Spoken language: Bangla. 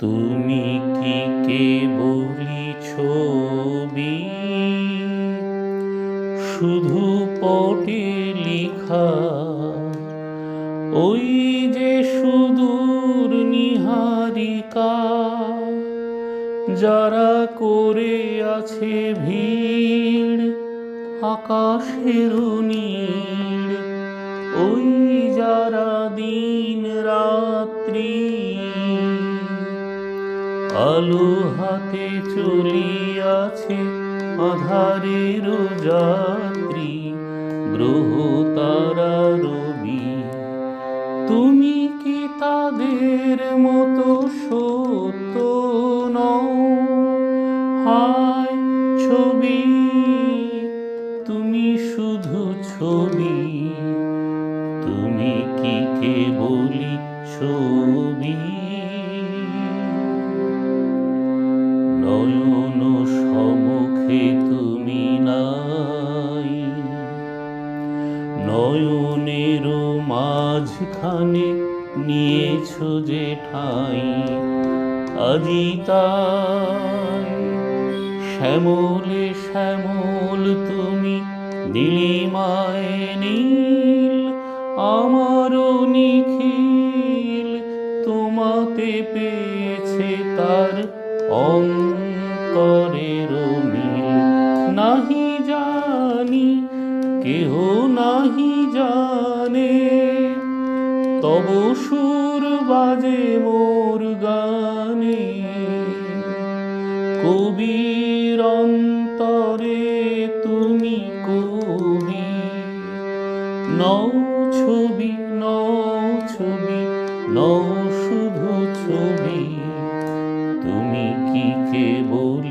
তুমি কি কেবলি ছবি, শুধু পটে লিখা, ওই যে সুদূর নিহারিকা, যারা করে আছে ভিড় আকাশের নীড়, ওই যারা দিন রাত্রি আলো হাতে চলিয়াছে আধারের যাত্রী, গ্রহ তারা রবি। তুমি কি তাদের মতো সত্য নও? হায় ছবি, তুমি শুধু ছবি, তুমি কি কেবলি ছবি? নয়ন সমুখে তুমি নাই, নয়নের মাঝখানে নিয়েছ যে ঠাঁই, আজি তাই শ্যামলে শ্যামল তুমি, নীলিমায় নীল আমারও নিখিল, তোমাতে পেয়েছে তার অন্তরের মিল। নাহি জানি, কেহ নাহি জানে, তব সুর বাজে মোর গানে, কবির অন্তরে তুমি কবি। নও ছবি, নও ছবি, নও শুধু ছবি, তুমি কি কেবল